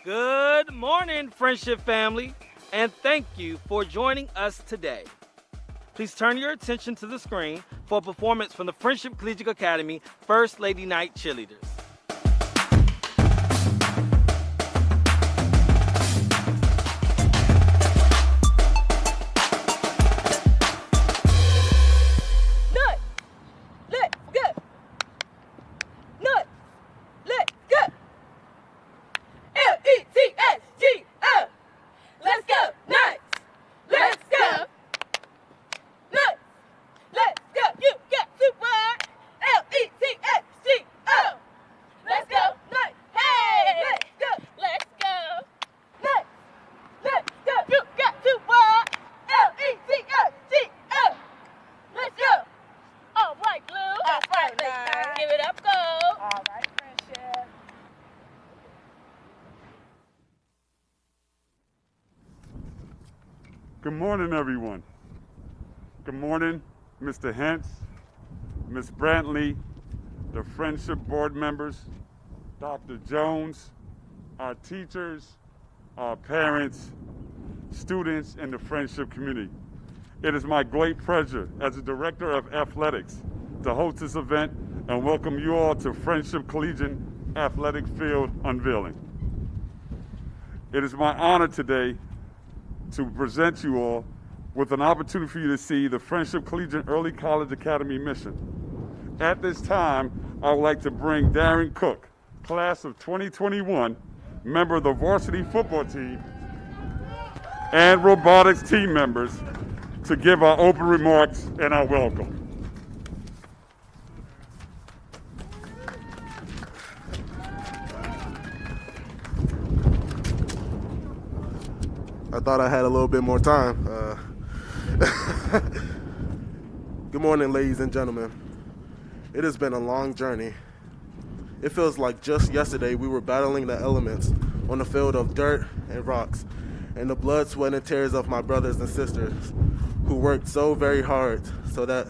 Good morning, Friendship family, and thank you for joining us today. Please turn your attention to the screen for a performance from the Friendship Collegiate Academy First Lady Night Cheerleaders. Good morning, everyone. Good morning, Mr. Hentz, Ms. Brantley, the Friendship Board members, Dr. Jones, our teachers, our parents, students, and the Friendship community. It is my great pleasure as the Director of Athletics to host this event and welcome you all to Friendship Collegiate Athletic Field Unveiling. It is my honor today to present you all with an opportunity for you to see the Friendship Collegiate Early College Academy mission. At this time, I would like to bring Darren Cook, class of 2021, member of the varsity football team, and robotics team members, to give our open remarks and our welcome. I thought I had a little bit more time. Good morning, ladies and gentlemen. It has been a long journey. It feels like just yesterday we were battling the elements on the field of dirt and rocks, and the blood, sweat, and tears of my brothers and sisters who worked so very hard so that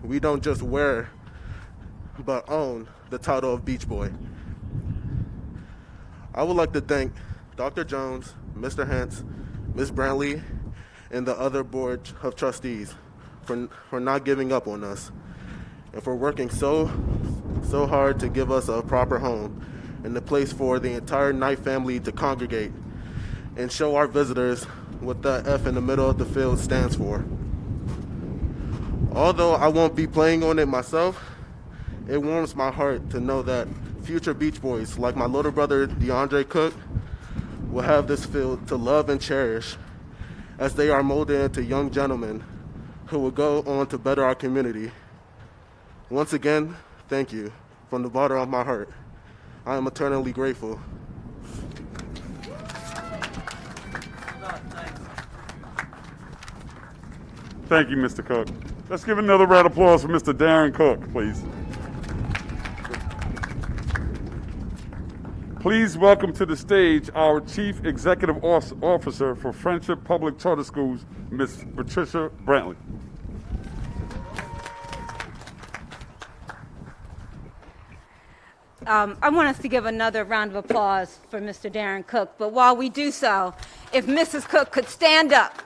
we don't just wear but own the title of Beach Boy. I would like to thank Dr. Jones, Mr. Hentz, Ms. Brantley, and the other board of trustees for not giving up on us and for working so hard to give us a proper home and a place for the entire Knight family to congregate and show our visitors what that F in the middle of the field stands for. Although I won't be playing on it myself, it warms my heart to know that future Beach Boys like my little brother DeAndre Cook will have this field to love and cherish as they are molded into young gentlemen who will go on to better our community. Once again, thank you from the bottom of my heart. I am eternally grateful. Thank you, Mr. Cook. Let's give another round of applause for Mr. Darren Cook, please. Please welcome to the stage our Chief Executive Officer for Friendship Public Charter Schools, Ms. Patricia Brantley. I want us to give another round of applause for Mr. Darren Cook, but while we do so, if Mrs. Cook could stand up,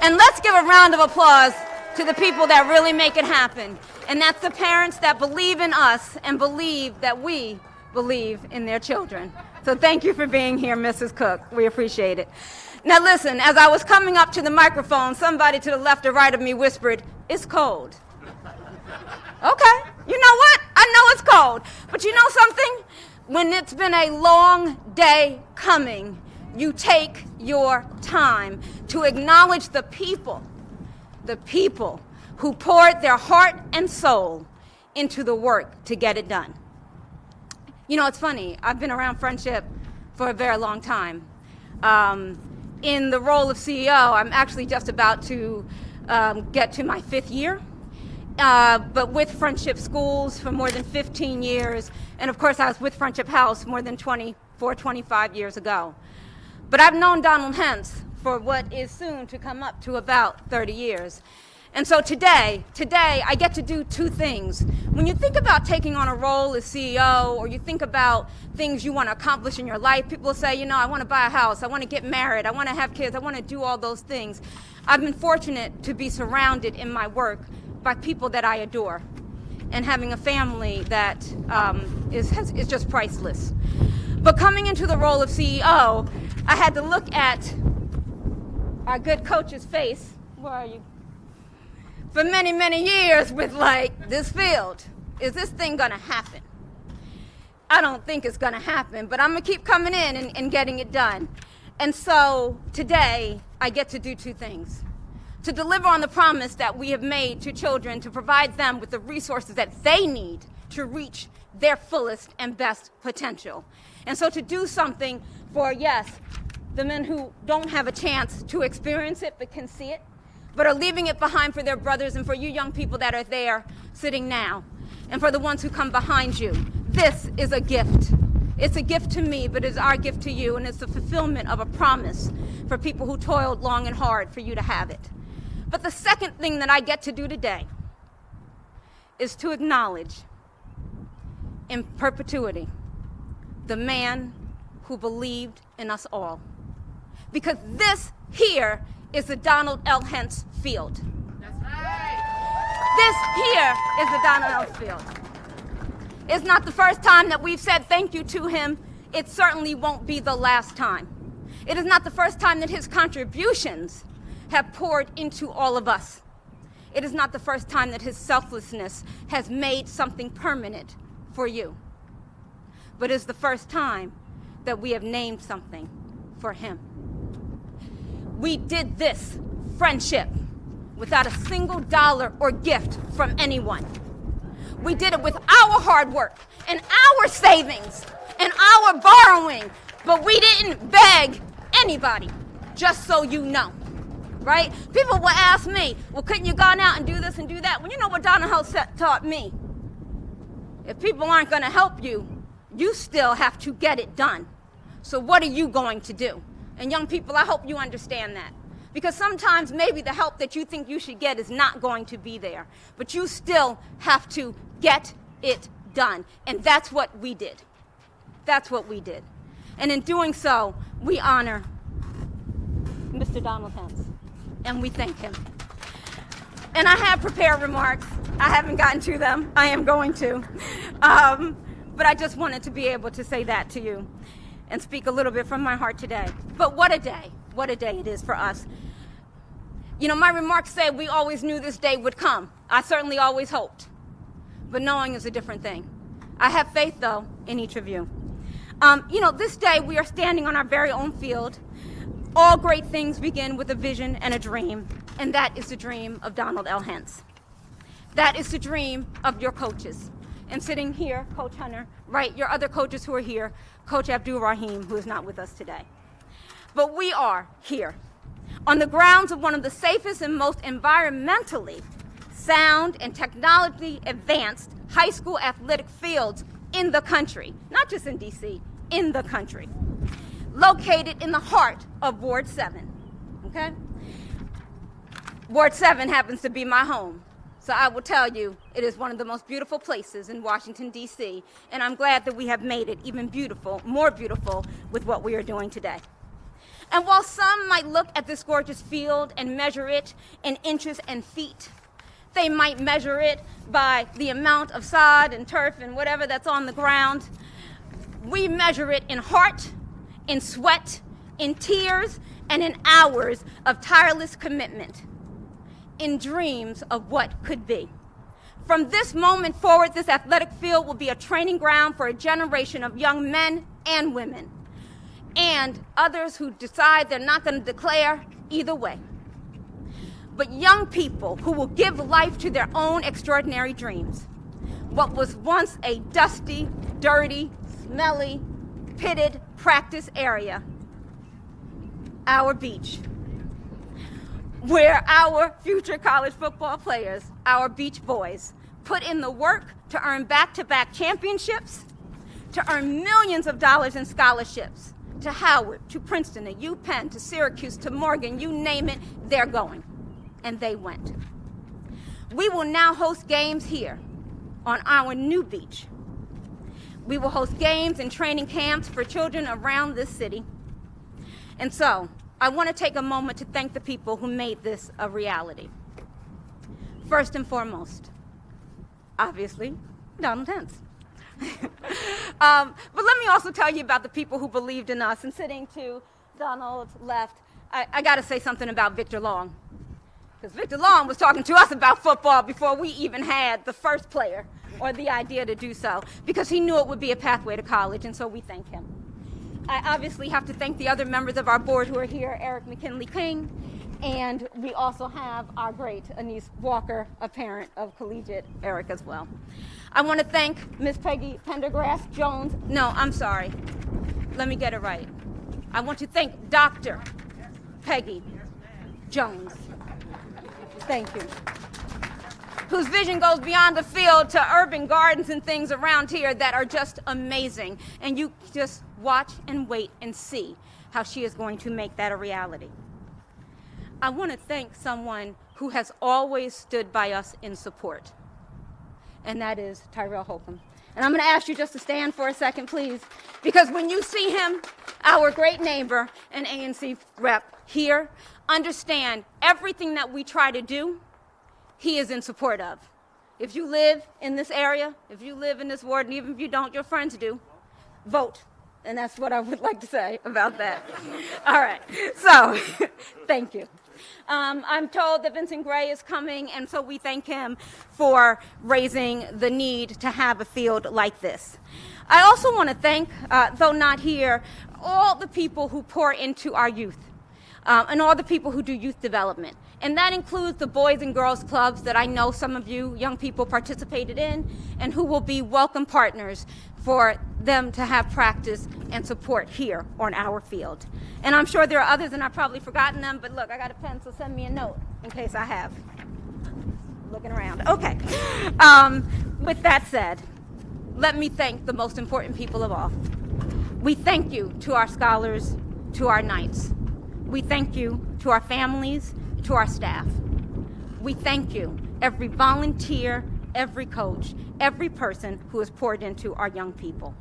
and let's give a round of applause to the people that really make it happen, and that's the parents that believe in us and believe that we believe in their children. So thank you for being here, Mrs. Cook. We appreciate it. Now listen, as I was coming up to the microphone, somebody to the left or right of me whispered, "It's cold." Okay, you know what? I know it's cold. But you know something? When it's been a long day coming, you take your time to acknowledge the people who poured their heart and soul into the work to get it done. You know, it's funny. I've been around Friendship for a very long time. In the role of CEO, I'm actually just about to get to my 5th year. But with Friendship Schools for more than 15 years. And of course, I was with Friendship House more than 24, 25 years ago. But I've known Donald Hentz for what is soon to come up to about 30 years. And so today, I get to do two things. When you think about taking on a role as CEO, or you think about things you want to accomplish in your life, people say, you know, I want to buy a house, I want to get married, I want to have kids, I want to do all those things. I've been fortunate to be surrounded in my work by people that I adore, and having a family that is just priceless. But coming into the role of CEO, I had to look at our good coach's face. Where are you? For many, many years with like, this field, is this thing gonna happen? I don't think it's gonna happen, but I'm gonna keep coming in and getting it done. And so today, I get to do two things. To deliver on the promise that we have made to children, to provide them with the resources that they need to reach their fullest and best potential. And so to do something for, yes, the men who don't have a chance to experience it but can see it, but are leaving it behind for their brothers, and for you young people that are there sitting now, and for the ones who come behind you. This is a gift. It's a gift to me, but it's our gift to you, and it's the fulfillment of a promise for people who toiled long and hard for you to have it. But the second thing that I get to do today is to acknowledge in perpetuity the man who believed in us all. Because this here is the Donald L. Hentz Field. That's right. This here is the Donald L. Field. It's not the first time that we've said thank you to him. It certainly won't be the last time. It is not the first time that his contributions have poured into all of us. It is not the first time that his selflessness has made something permanent for you. But it's the first time that we have named something for him. We did this friendship without a single dollar or gift from anyone. We did it with our hard work and our savings and our borrowing, but we didn't beg anybody, just so you know, right? People will ask me, well, couldn't you gone out and do this and do that? Well, you know what Donald House taught me? If people aren't going to help you, you still have to get it done. So what are you going to do? And young people, I hope you understand that. Because sometimes maybe the help that you think you should get is not going to be there. But you still have to get it done. And that's what we did. That's what we did. And in doing so, we honor Mr. Donald Hentz. And we thank him. And I have prepared remarks. I haven't gotten to them. I am going to. But I just wanted to be able to say that to you and speak a little bit from my heart today. But what a day it is for us. You know, my remarks say we always knew this day would come. I certainly always hoped. But knowing is a different thing. I have faith, though, in each of you. You know, this day we are standing on our very own field. All great things begin with a vision and a dream, and that is the dream of Donald L. Hentz. That is the dream of your coaches. And sitting here, Coach Hunter, right, your other coaches who are here, Coach Abdul Rahim, who is not with us today. But we are here on the grounds of one of the safest and most environmentally sound and technologically advanced high school athletic fields in the country, not just in DC, in the country, located in the heart of Ward 7, okay? Ward 7 happens to be my home. So I will tell you, it is one of the most beautiful places in Washington, D.C., and I'm glad that we have made it even beautiful, more beautiful, with what we are doing today. And while some might look at this gorgeous field and measure it in inches and feet, they might measure it by the amount of sod and turf and whatever that's on the ground. We measure it in heart, in sweat, in tears, and in hours of tireless commitment, in dreams of what could be. From this moment forward, this athletic field will be a training ground for a generation of young men and women, and others who decide they're not going to declare either way. But young people who will give life to their own extraordinary dreams. What was once a dusty, dirty, smelly, pitted practice area, our beach, where our future college football players, our beach boys, put in the work to earn back-to-back championships, to earn millions of dollars in scholarships, to Howard, to Princeton, to UPenn, to Syracuse, to Morgan, you name it, they're going. And they went. We will now host games here on our new beach. We will host games and training camps for children around this city. And so, I want to take a moment to thank the people who made this a reality. First and foremost, obviously, Donald Hentz. But let me also tell you about the people who believed in us. And sitting to Donald's left, I got to say something about Victor Long. Because Victor Long was talking to us about football before we even had the first player or the idea to do so, because he knew it would be a pathway to college, and so we thank him. I obviously have to thank the other members of our board who are here, Eric McKinley King, and we also have our great Anise Walker, a parent of Collegiate, Eric as well. I want to thank Ms. Peggy Pendergrass Jones. No, I'm sorry. Let me get it right. I want to thank Dr. Peggy Jones. Thank you. Whose vision goes beyond the field to urban gardens and things around here that are just amazing. And you just watch and wait and see how she is going to make that a reality. I want to thank someone who has always stood by us in support, and that is Tyrell Holcomb. And I'm going to ask you just to stand for a second, please, because when you see him, our great neighbor and ANC rep here, understand everything that we try to do, he is in support of. If you live in this area, if you live in this ward, and even if you don't, your friends do, vote. And that's what I would like to say about that. All right, so thank you. I'm told that Vincent Gray is coming, and so we thank him for raising the need to have a field like this. I also want to thank, though not here, all the people who pour into our youth, and all the people who do youth development. And that includes the Boys and Girls Clubs that I know some of you young people participated in, and who will be welcome partners for them to have practice and support here on our field. And I'm sure there are others, and I've probably forgotten them, but look, I got a pen, so send me a note in case I have. Looking around. Okay. With that said, let me thank the most important people of all. We thank you to our scholars, to our knights. We thank you to our families, to our staff. We thank you, every volunteer, every coach, every person who has poured into our young people.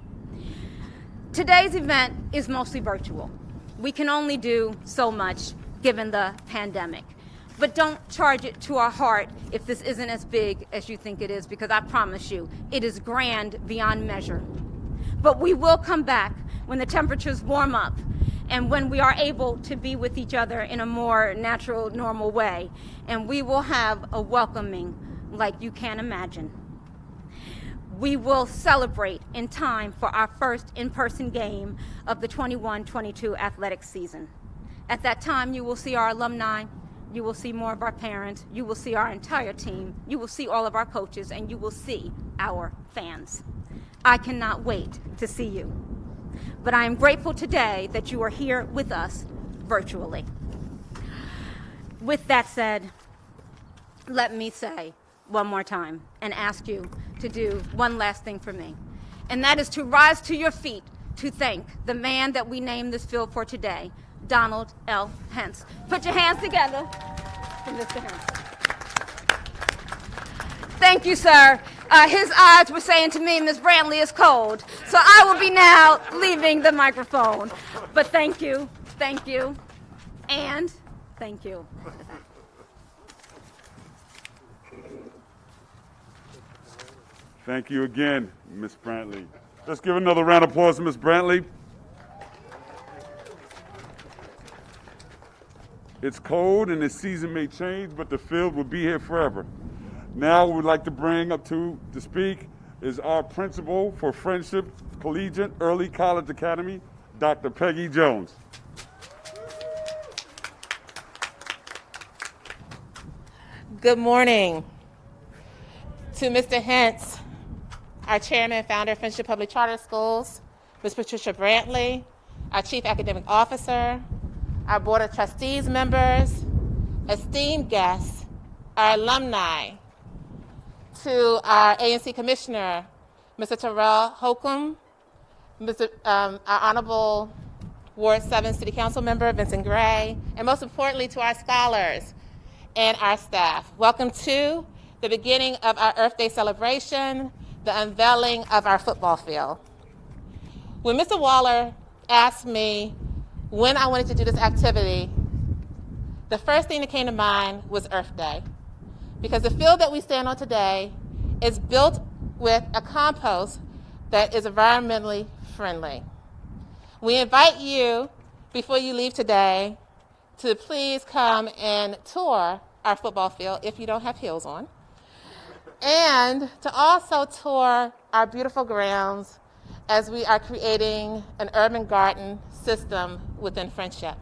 Today's event is mostly virtual. We can only do so much given the pandemic. But don't charge it to our heart if this isn't as big as you think it is, because I promise you, it is grand beyond measure. But we will come back when the temperatures warm up and when we are able to be with each other in a more natural, normal way. And we will have a welcoming like you can't imagine. We will celebrate in time for our first in-person game of the 21-22 athletic season. At that time, you will see our alumni, you will see more of our parents, you will see our entire team, you will see all of our coaches, and you will see our fans. I cannot wait to see you. But I am grateful today that you are here with us virtually. With that said, let me say one more time and ask you to do one last thing for me. And that is to rise to your feet to thank the man that we named this field for today, Donald L. Hentz. Put your hands together for Mr. Hentz. Thank you, sir. His eyes were saying to me, Ms. Brantley is cold. So I will be now leaving the microphone. But thank you, and thank you. Thank you again, Ms. Brantley. Let's give another round of applause to Ms. Brantley. It's cold and the season may change, but the field will be here forever. Now we'd like to bring up to speak is our principal for Friendship Collegiate Early College Academy, Dr. Peggy Jones. Good morning. To Mr. Hentz, our chairman and founder of Friendship Public Charter Schools, Ms. Patricia Brantley, our chief academic officer, our board of trustees members, esteemed guests, our alumni, to our ANC commissioner, Mr. Tyrell Holcomb, our honorable Ward 7 City Council member, Vincent Gray, and most importantly to our scholars and our staff. Welcome to the beginning of our Earth Day celebration, the unveiling of our football field. When Mr. Waller asked me when I wanted to do this activity, the first thing that came to mind was Earth Day, because the field that we stand on today is built with a compost that is environmentally friendly. We invite you, before you leave today, to please come and tour our football field if you don't have heels on, and to also tour our beautiful grounds as we are creating an urban garden system within Friendship.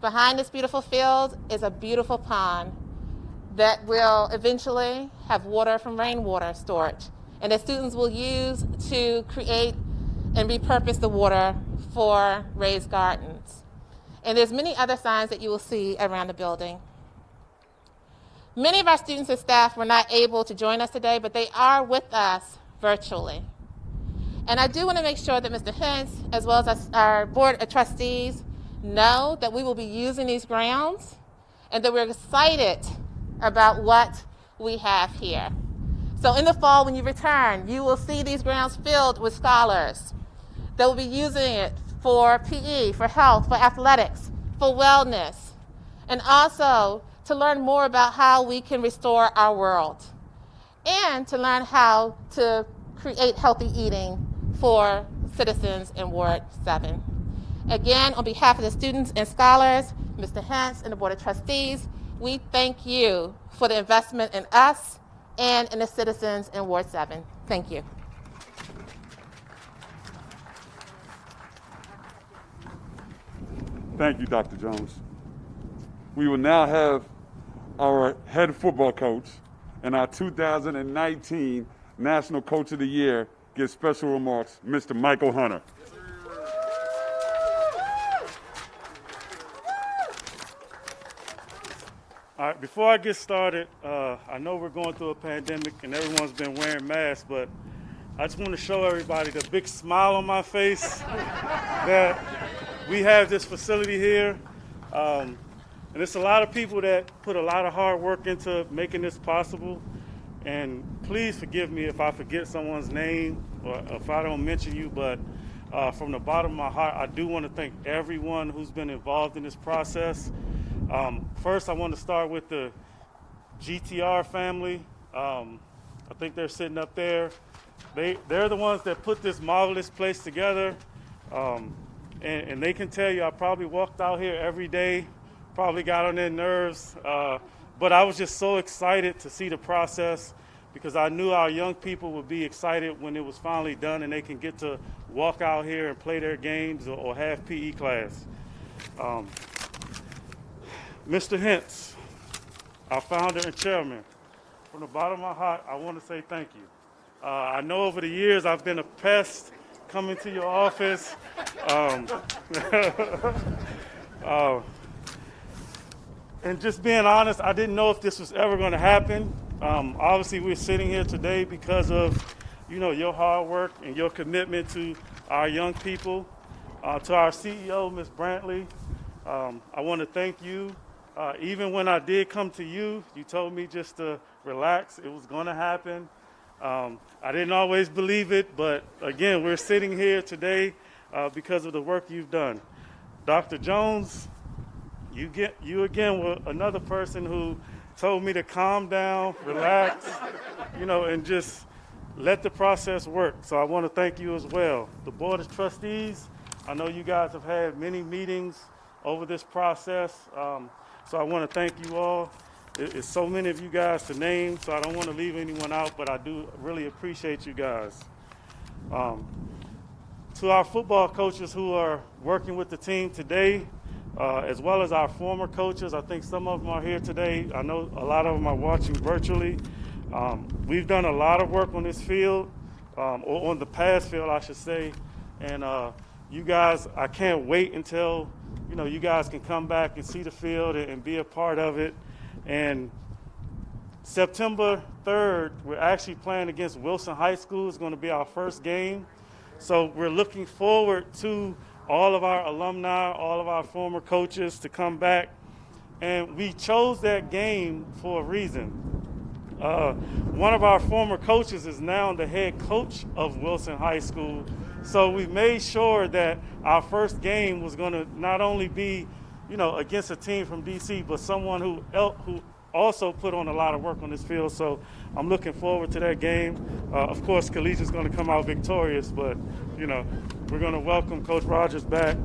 Behind this beautiful field is a beautiful pond that will eventually have water from rainwater storage, and that students will use to create and repurpose the water for raised gardens. And there's many other signs that you will see around the building. Many of our students and staff were not able to join us today, but they are with us virtually. And I do want to make sure that Mr. Hintz, as well as our board of trustees, know that we will be using these grounds and that we're excited about what we have here. So in the fall, when you return, you will see these grounds filled with scholars that will be using it for PE, for health, for athletics, for wellness, and also to learn more about how we can restore our world and to learn how to create healthy eating for citizens in Ward 7. Again, on behalf of the students and scholars, Mr. Hintz and the Board of Trustees, we thank you for the investment in us and in the citizens in Ward 7. Thank you. Thank you, Dr. Jones. We will now have our head football coach and our 2019 National Coach of the Year give special remarks, Mr. Michael Hunter. All right, before I get started, I know we're going through a pandemic and everyone's been wearing masks, but I just want to show everybody the big smile on my face that we have this facility here. And it's a lot of people that put a lot of hard work into making this possible. And please forgive me if I forget someone's name or if I don't mention you, but from the bottom of my heart, I do want to thank everyone who's been involved in this process. First, I want to start with the GTR family. I think they're sitting up there. They're the ones that put this marvelous place together. And they can tell you I probably walked out here every day, probably got on their nerves. But I was just so excited to see the process because I knew our young people would be excited when it was finally done and they can get to walk out here and play their games or have PE class. Mr. Hintz, our founder and chairman, from the bottom of my heart, I want to say thank you. I know over the years I've been a pest coming to your office. And just being honest, I didn't know if this was ever going to happen. Obviously, we're sitting here today because of, your hard work and your commitment to our young people. To our CEO, Ms. Brantley, I want to thank you. Even when I did come to you, you told me just to relax. It was going to happen. I didn't always believe it, but again, we're sitting here today because of the work you've done. Dr. Jones, you again were another person who told me to calm down, relax, and just let the process work. So I want to thank you as well. The Board of Trustees, I know you guys have had many meetings over this process. So I want to thank you all. It's so many of you guys to name, so I don't want to leave anyone out, but I do really appreciate you guys. To our football coaches who are working with the team today, as well as our former coaches, I think some of them are here today. I know a lot of them are watching virtually. We've done a lot of work on this field, or on the past field, I should say. And you guys, I can't wait until you guys can come back and see the field and be a part of it. And September 3rd, we're actually playing against Wilson High School. It's going to be our first game. So we're looking forward to all of our alumni, all of our former coaches to come back. And we chose that game for a reason. One of our former coaches is now the head coach of Wilson High School. So we made sure that our first game was going to not only be, against a team from DC, but someone who also put on a lot of work on this field. So I'm looking forward to that game. Of course, Collegiate's going to come out victorious, but, we're going to welcome Coach Rogers back.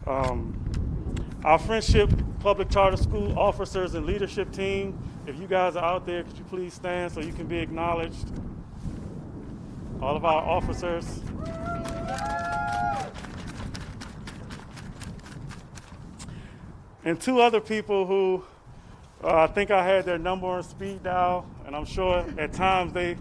Our Friendship Public Charter School officers and leadership team, if you guys are out there, could you please stand so you can be acknowledged? All of our officers. And two other people who I think I had their number on speed dial, and I'm sure at times they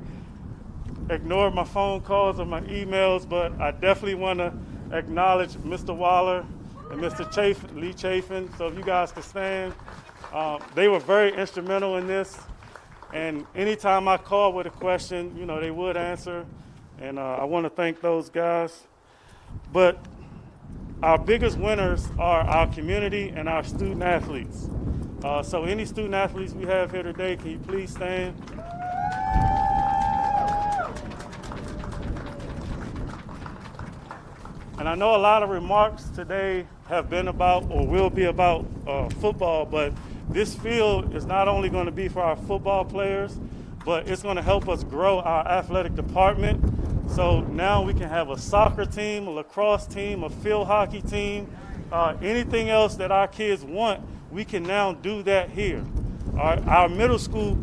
ignored my phone calls or my emails, but I definitely want to acknowledge Mr. Waller and Mr. Lee Chafin. So if you guys could stand. They were very instrumental in this, and anytime I called with a question, they would answer, and I want to thank those guys. But our biggest winners are our community and our student athletes. So any student athletes we have here today, can you please stand? And I know a lot of remarks today have been about or will be about football, but this field is not only going to be for our football players, but it's going to help us grow our athletic department. So now we can have a soccer team, a lacrosse team, a field hockey team, anything else that our kids want, we can now do that here. Our middle school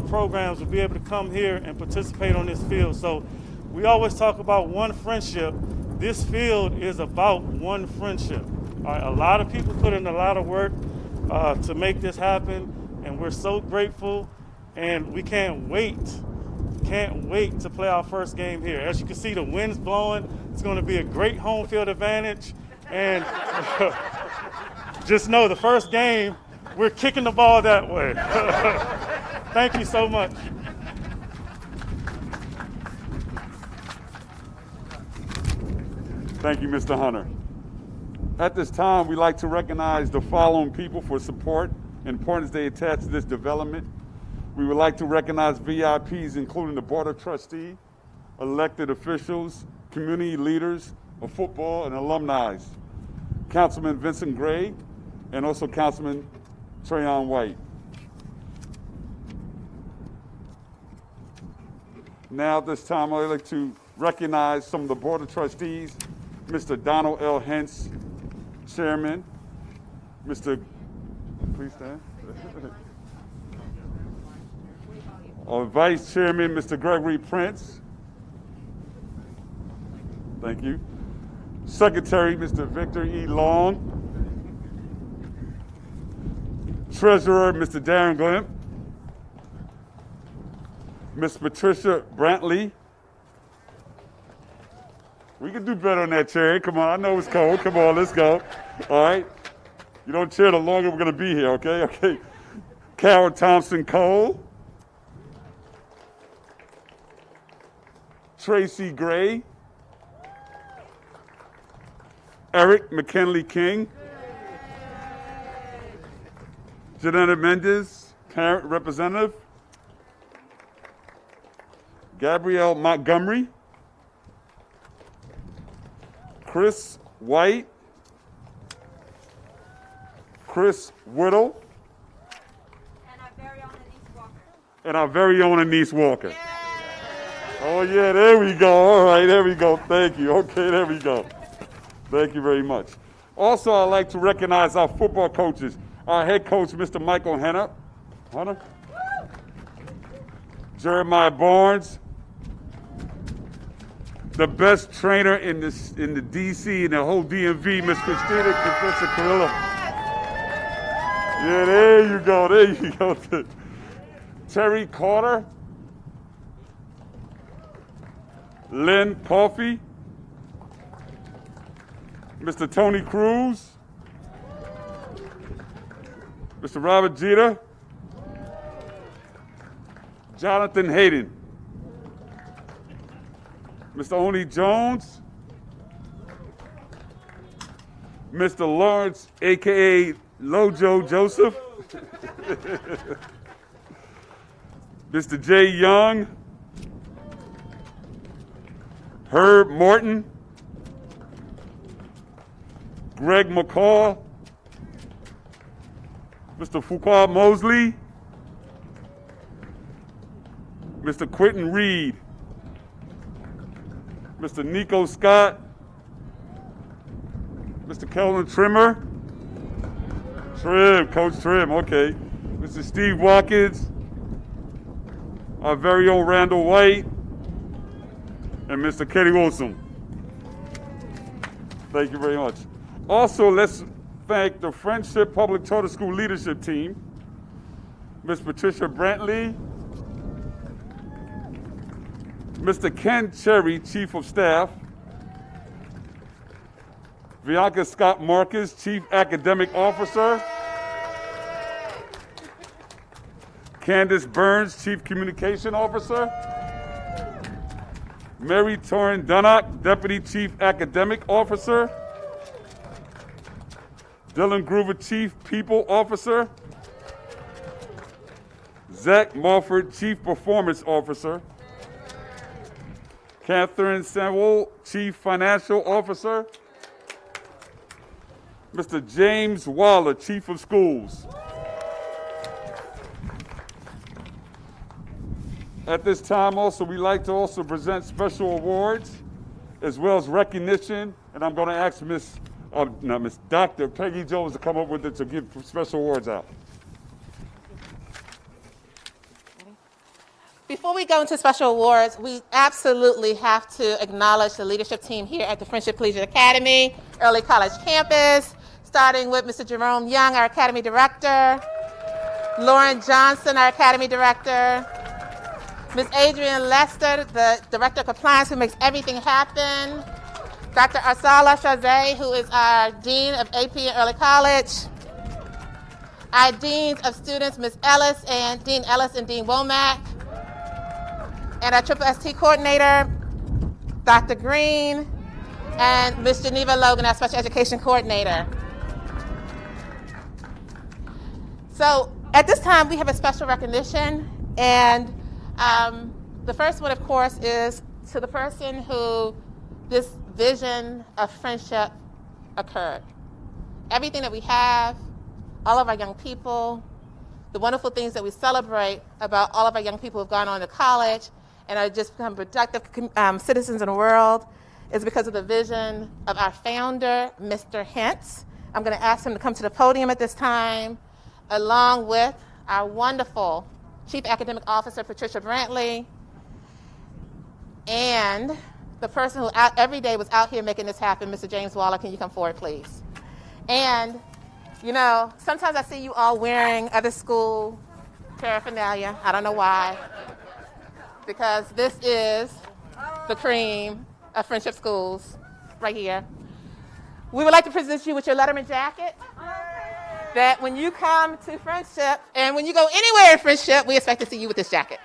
programs will be able to come here and participate on this field. So we always talk about one friendship. This field is about one friendship. A lot of people put in a lot of work to make this happen, and we're so grateful, and we can't wait to play our first game here. As you can see, the wind's blowing. It's going to be a great home field advantage, and just know the first game, we're kicking the ball that way. Thank you so much. Thank you, Mr. Hunter. At this time, we'd like to recognize the following people for support and importance they attach to this development. We would like to recognize VIPs, including the Board of Trustees, elected officials, community leaders of football, and alumni. Councilman Vincent Gray, and also Councilman Trayon White. Now, at this time, I'd like to recognize some of the Board of Trustees, Mr. Donald L. Hentz, Chairman, Mr. Please stand. Our Vice Chairman, Mr. Gregory Prince. Thank you. Secretary, Mr. Victor E. Long. Treasurer, Mr. Darren Glimp. Ms. Patricia Brantley. We can do better on that chair. Come on, I know it's cold. Come on, let's go. All right. You don't chair, the longer we're going to be here, okay? Okay. Carol Thompson Cole. Tracy Gray. Eric McKinley King. Janetta Mendez, parent representative. Gabrielle Montgomery. Chris White. Chris Whittle. And our very own Anise Walker. And our very own Anise Walker. Yay! Oh, yeah, there we go. All right, there we go. Thank you. Okay, there we go. Thank you very much. Also, I'd like to recognize our football coaches. Our head coach, Mr. Michael Hunter. Jeremiah Barnes. The best trainer in the DC and the whole DMV, Miss Christina Carilla. Yeah, there you go. There you go. Terry Carter. Lynn Coffey. Mr. Tony Cruz. Mr. Robert Jeter. Jonathan Hayden. Mr. Oni Jones. Mr. Lawrence, a.k.a. Lojo Joseph. Mr. Jay Young, Herb Morton, Greg McCall, Mr. Fuqua Mosley, Mr. Quentin Reed, Mr. Nico Scott, Mr. Kelvin Trimmer, Coach Trim, okay. Mr. Steve Watkins, our very own Randall White, and Mr. Kenny Wilson. Thank you very much. Also, let's thank the Friendship Public Charter School Leadership Team, Ms. Patricia Brantley, Mr. Ken Cherry, Chief of Staff, Bianca Scott Marcus, Chief Academic Officer, Candace Burns, Chief Communication Officer, Mary Torrin Dunnock, Deputy Chief Academic Officer, Dylan Groover, Chief People Officer, Zach Mulford, Chief Performance Officer, Catherine Samuel, Chief Financial Officer, Mr. James Waller, Chief of Schools. At this time also, we like to also present special awards as well as recognition, and I'm going to ask Dr. Peggy Jones to come up with it to give special awards out. Before we go into special awards, we absolutely have to acknowledge the leadership team here at the Friendship Collegiate Academy, Early College Campus, starting with Mr. Jerome Young, our Academy Director, Lauren Johnson, our Academy Director, Ms. Adrienne Lester, the Director of Compliance, who makes everything happen, Dr. Arsala Shazay, who is our Dean of AP and Early College, our Deans of Students, Ms. Ellis and Dean Womack, and our Triple ST Coordinator, Dr. Green, and Ms. Geneva Logan, our Special Education Coordinator. So at this time, we have a special recognition, and the first one, of course, is to the person who this vision of friendship occurred. Everything that we have, all of our young people, the wonderful things that we celebrate about all of our young people who have gone on to college and are just become productive citizens in the world is because of the vision of our founder, Mr. Hentz. I'm going to ask him to come to the podium at this time, along with our wonderful Chief Academic Officer, Patricia Brantley, and the person who every day was out here making this happen, Mr. James Waller. Can you come forward, please? And, you know, sometimes I see you all wearing other school paraphernalia. I don't know why. Because this is the cream of Friendship Schools right here. We would like to present you with your Letterman jacket. That when you come to Friendship, and when you go anywhere in Friendship, we expect to see you with this jacket.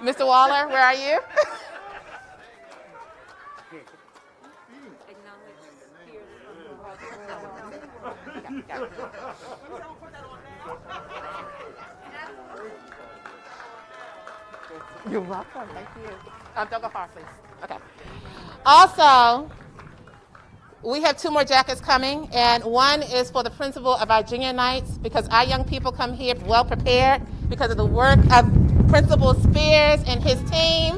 Mr. Waller, where are you? You're welcome. Thank you. Don't go far, please. Okay. Also, we have 2 more jackets coming, and one is for the principal of our junior nights, because our young people come here well prepared because of the work of Principal Spears and his team.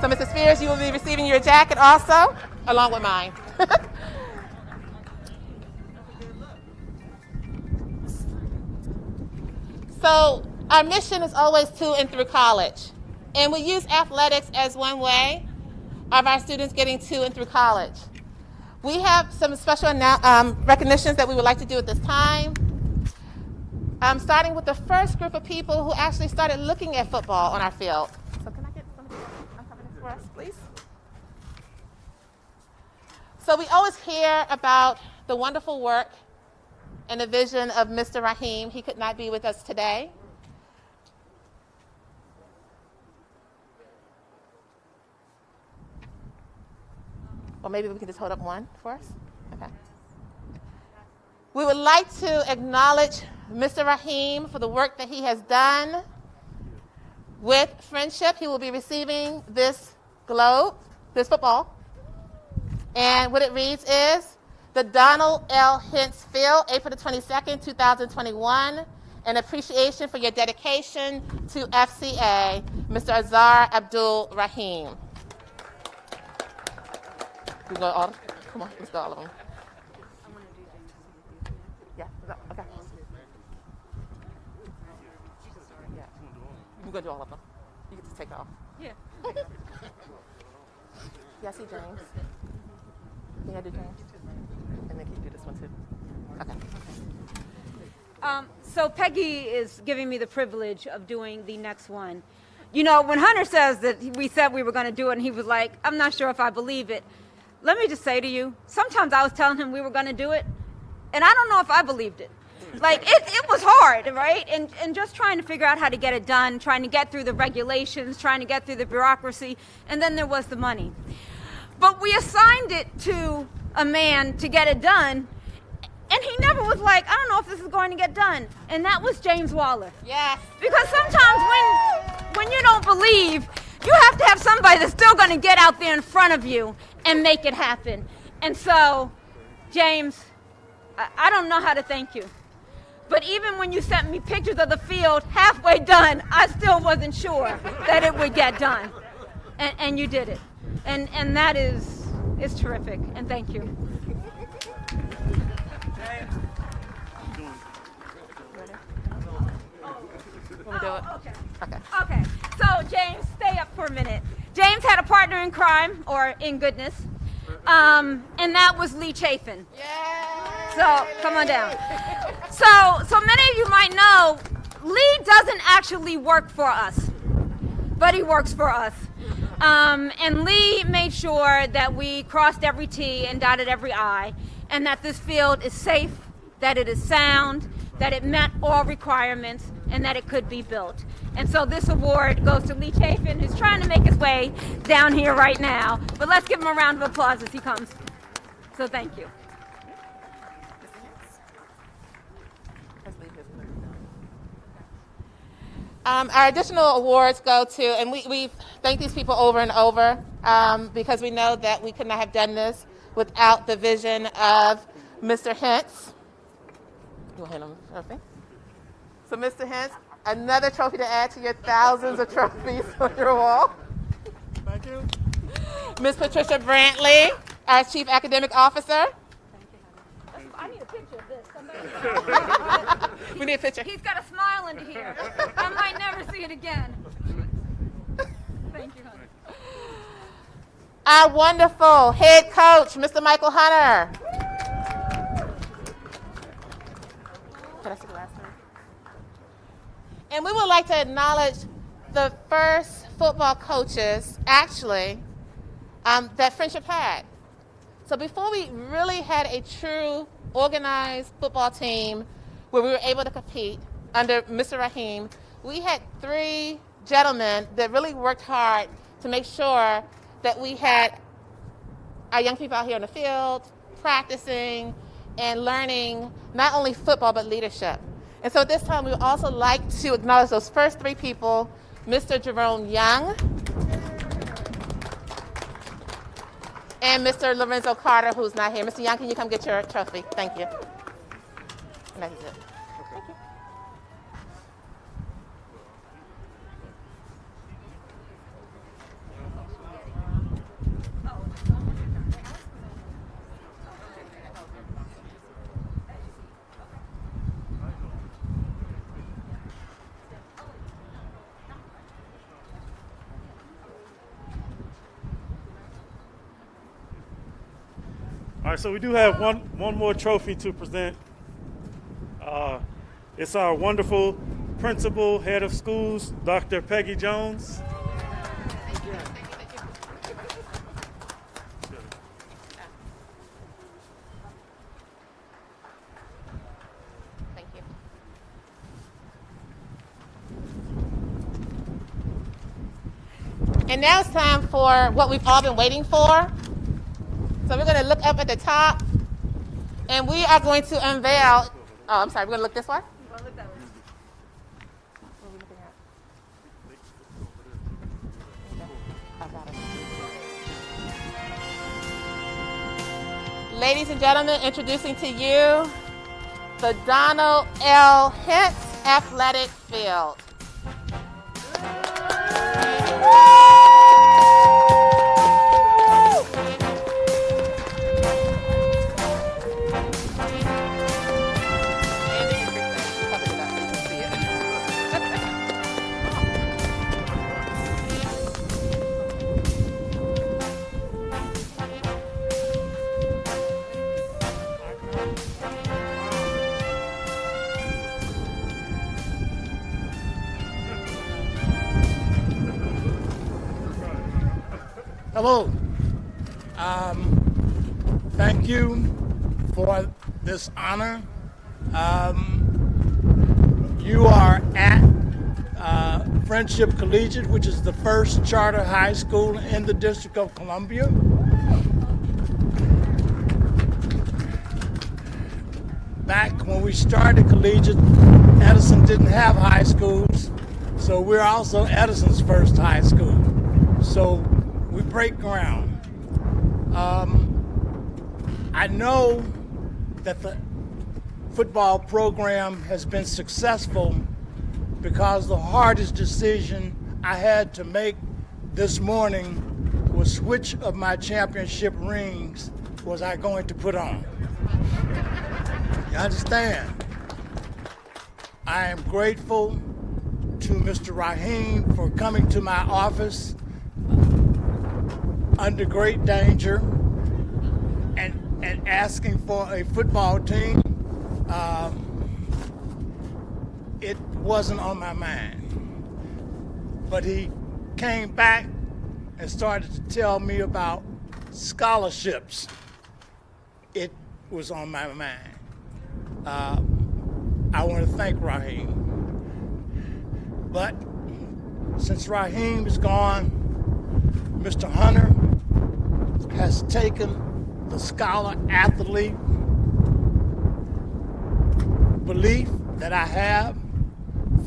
So, Mr. Spears, you will be receiving your jacket also, along with mine. So, our mission is always to and through college, and we use athletics as one way of our students getting to and through college. We have some special recognitions that we would like to do at this time. Starting with the first group of people who actually started looking at football on our field. So can I get some of this for us, please? So we always hear about the wonderful work and the vision of Mr. Rahim. He could not be with us today. Or maybe we can just hold up one for us. Okay. We would like to acknowledge Mr. Rahim for the work that he has done with Friendship. He will be receiving this globe, this football. And what it reads is, the Donald L. Hintz Field, April the 22nd, 2021, an appreciation for your dedication to FCA, Mr. Azhar Abdul Rahim. We go all, come on, let's go all of them. Yeah, okay. Yeah. We're going to do all of them. You get to take off. Yeah. Yeah, I see James. Can I do James? And then can you do this one too? Okay. So Peggy is giving me the privilege of doing the next one. You know, when Hunter says that we said we were going to do it, and he was like, I'm not sure if I believe it. Let me just say to you, sometimes I was telling him we were going to do it, and I don't know if I believed it. Like, it was hard, right? And just trying to figure out how to get it done, trying to get through the regulations, trying to get through the bureaucracy, and then there was the money. But we assigned it to a man to get it done, and he never was like, I don't know if this is going to get done. And that was James Waller. Yes. Because sometimes when you don't believe, you have to have somebody that's still going to get out there in front of you and make it happen. And so, James, I don't know how to thank you. But even when you sent me pictures of the field halfway done, I still wasn't sure that it would get done. And you did it. And that is terrific. And thank you. Want to do it? Okay. Okay. So, James, stay up for a minute. James had a partner in crime, or in goodness, and that was Lee Chafin. Yeah. So, come on down. So many of you might know, Lee doesn't actually work for us, but he works for us. And Lee made sure that we crossed every T and dotted every I, and that this field is safe, that it is sound, that it met all requirements, and that it could be built. And so this award goes to Lee Chafin, who's trying to make his way down here right now. But let's give him a round of applause as he comes. So thank you. Our additional awards go to, and we thank these people over and over because we know that we could not have done this without the vision of Mr. Hintz. You want to hand him a trophy? So, Mr. Hintz, another trophy to add to your thousands of trophies on your wall. Thank you. Ms. Patricia Brantley, our Chief Academic Officer. I need a picture of this. Somebody. We need a picture. He's got a smile into here. I might never see it again. Thank you, honey. Our wonderful head coach, Mr. Michael Hunter. Can I see the last one? And we would like to acknowledge the first football coaches, actually, that Friendship had. So before we really had a true organized football team where we were able to compete under Mr. Rahim, we had three gentlemen that really worked hard to make sure that we had our young people out here on the field practicing and learning not only football but leadership. And so at this time we would also like to acknowledge those first three people, Mr. Jerome Young and Mr. Lorenzo Carter, who's not here. Mr. Young, can you come get your trophy? Thank you. And that is it. Thank you. All right, so we do have one more trophy to present. It's our wonderful principal, head of schools, Dr. Peggy Jones. Thank you. And now it's time for what we've all been waiting for. So we're going to look up at the top, and we are going to unveil. Oh, I'm sorry. We're going to look this way. Ladies and gentlemen, introducing to you the Donald L. Hentz Athletic Field. Hello. Thank you for this honor. You are at Friendship Collegiate, which is the first charter high school in the District of Columbia. Back when we started Collegiate, Edison didn't have high schools, so we're also Edison's first high school. So we break ground. I know that the football program has been successful because the hardest decision I had to make this morning was which of my championship rings was I going to put on. You understand? I am grateful to Mr. Rahim for coming to my office under great danger and asking for a football team. It wasn't on my mind. But he came back and started to tell me about scholarships. It was on my mind. I want to thank Rahim. But since Rahim is gone, Mr. Hunter has taken the scholar athlete belief that I have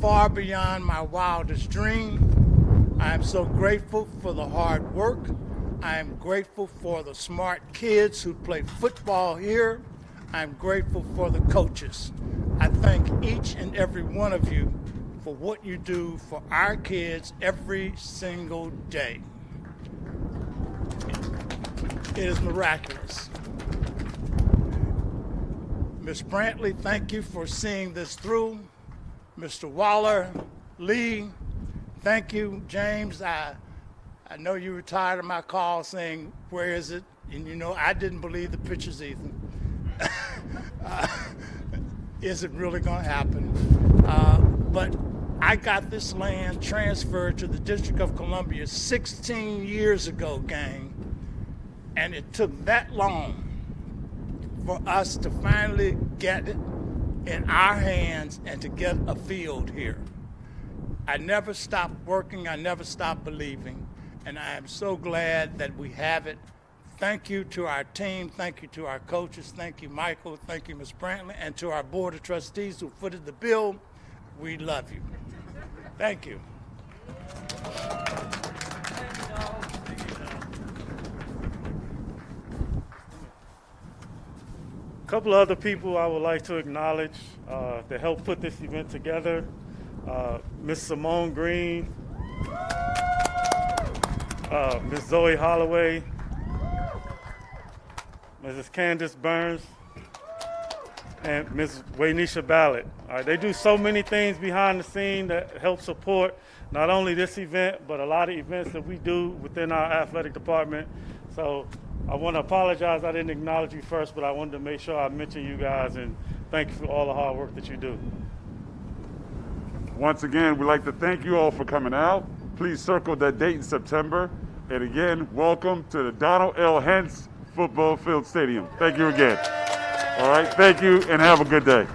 far beyond my wildest dream. I am so grateful for the hard work. I am grateful for the smart kids who play football here. I'm grateful for the coaches. I thank each and every one of you for what you do for our kids every single day. It is miraculous. Ms. Brantley, thank you for seeing this through. Mr. Waller, Lee, thank you. James, I know you were tired of my call saying, where is it? And you know, I didn't believe the pictures either. Is it really going to happen? But I got this land transferred to the District of Columbia 16 years ago, gang. And it took that long for us to finally get it in our hands and to get a field here. I never stopped working, I never stopped believing, and I am so glad that we have it. Thank you to our team, thank you to our coaches, thank you, Michael, thank you, Ms. Brantley, and to our Board of Trustees who footed the bill. We love you. Thank you. A couple of other people I would like to acknowledge that helped put this event together. Ms. Simone Green, Ms. Zoe Holloway, Mrs. Candace Burns, and Ms. Waynisha Ballard. They do so many things behind the scene that help support not only this event, but a lot of events that we do within our athletic department. So I want to apologize I didn't acknowledge you first, but I wanted to make sure I mention you guys and thank you for all the hard work that you do. Once again, we'd like to thank you all for coming out. Please circle that date in September. And again, welcome to the Donald L. Hentz Football Field Stadium. Thank you again. All right, thank you and have a good day.